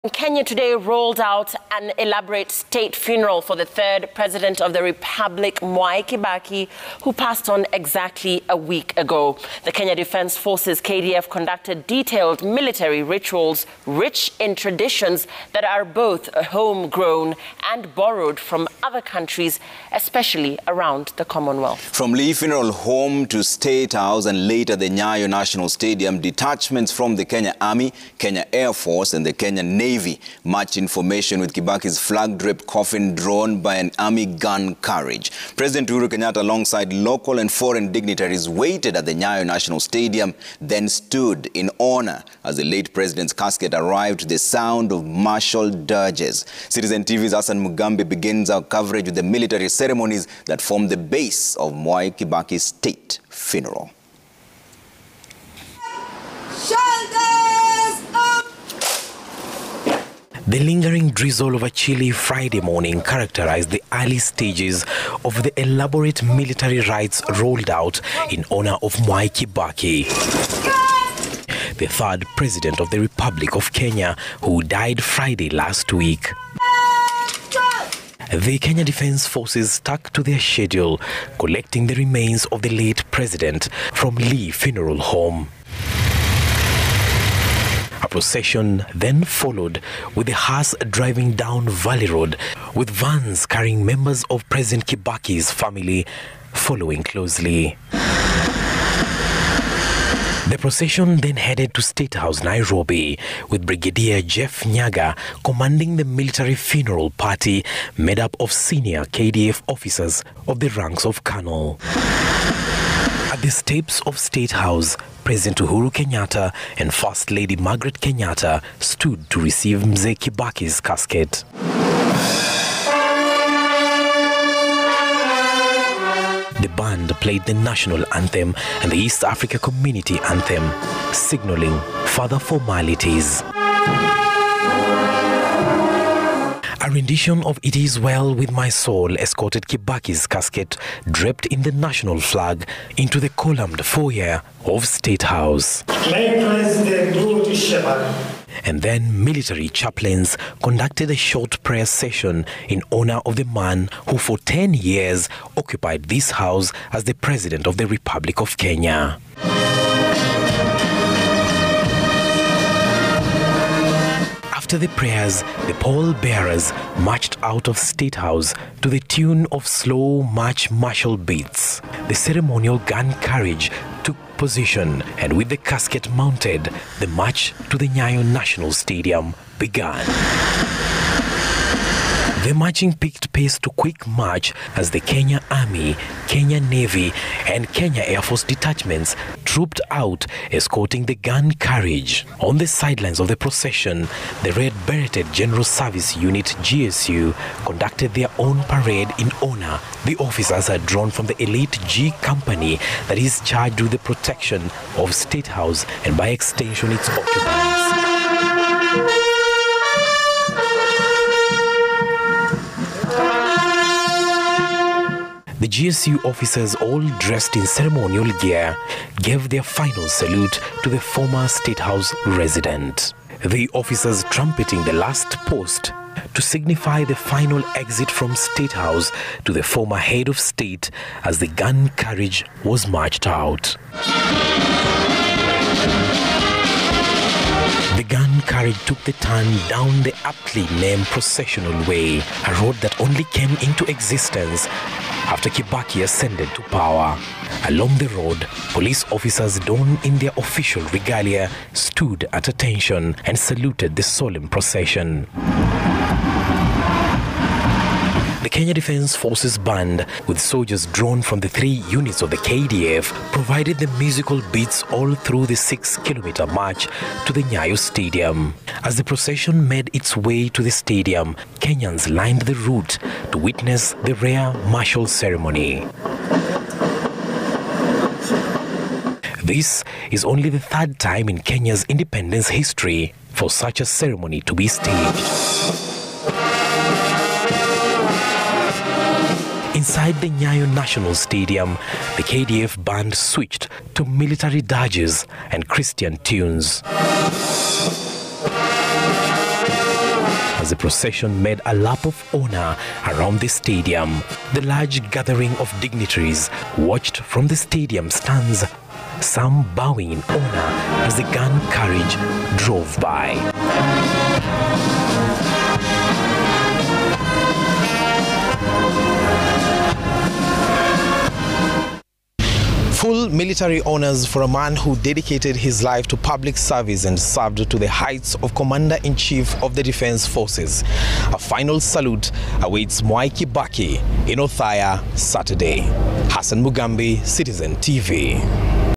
Kenya today rolled out an elaborate state funeral for the third president of the Republic, Mwai Kibaki, who passed on exactly a week ago. The Kenya Defense Forces, KDF, conducted detailed military rituals rich in traditions that are both homegrown and borrowed from other countries, especially around the Commonwealth. From Lee Funeral Home to State House and later the Nyayo National Stadium, detachments from the Kenya Army, Kenya Air Force and the Kenya Navy marched in formation with Kibaki's flag-draped coffin drawn by an army gun carriage. President Uhuru Kenyatta, alongside local and foreign dignitaries, waited at the Nyayo National Stadium, then stood in honor as the late president's casket arrived to the sound of martial dirges. Citizen TV's Hassan Mugambi begins our coverage with the military ceremonies that form the base of Mwai Kibaki's state funeral. The lingering drizzle of a chilly Friday morning characterized the early stages of the elaborate military rites rolled out in honor of Mwai Kibaki, the third president of the Republic of Kenya, who died Friday last week. The Kenya Defense Forces stuck to their schedule, collecting the remains of the late president from Lee Funeral Home. A procession then followed, with the hearse driving down Valley Road, with vans carrying members of President Kibaki's family following closely. The procession then headed to State House, Nairobi, with Brigadier Jeff Nyaga commanding the military funeral party made up of senior KDF officers of the ranks of colonel. At the steps of State House, President Uhuru Kenyatta and First Lady Margaret Kenyatta stood to receive Mzee Kibaki's casket. The band played the national anthem and the East Africa Community Anthem, signaling further formalities. A rendition of It Is Well With My Soul escorted Kibaki's casket, draped in the national flag, into the columned foyer of State House. And then military chaplains conducted a short prayer session in honor of the man who for 10 years occupied this house as the President of the Republic of Kenya. After the prayers, the pallbearers marched out of State House to the tune of slow march martial beats. The ceremonial gun carriage took position, and with the casket mounted, the march to the Nyayo National Stadium began. The marching picked pace to quick march as the Kenya Army, Kenya Navy and Kenya Air Force detachments trooped out, escorting the gun carriage. On the sidelines of the procession, the red-bereted General Service Unit GSU conducted their own parade in honor. The officers are drawn from the elite G Company that is charged with the protection of State House and by extension its occupants. The GSU officers, all dressed in ceremonial gear, gave their final salute to the former State House resident. The officers trumpeting the last post to signify the final exit from State House to the former head of state as the gun carriage was marched out. The gun carriage took the turn down the aptly named Processional Way, a road that only came into existence after Kibaki ascended to power. Along the road, police officers donned in their official regalia stood at attention and saluted the solemn procession. The Kenya Defense Forces band, with soldiers drawn from the 3 units of the KDF, provided the musical beats all through the 6-kilometer march to the Nyayo Stadium. As the procession made its way to the stadium, Kenyans lined the route to witness the rare martial ceremony. This is only the 3rd time in Kenya's independence history for such a ceremony to be staged. Inside the Nyayo National Stadium, the KDF band switched to military dirges and Christian tunes. as the procession made a lap of honor around the stadium. The large gathering of dignitaries watched from the stadium stands, some bowing in honor as the gun carriage drove by. Full military honors for a man who dedicated his life to public service and served to the heights of Commander-in-Chief of the Defense Forces. A final salute awaits Mwai Kibaki in Othaya Saturday. Hassan Mugambi, Citizen TV.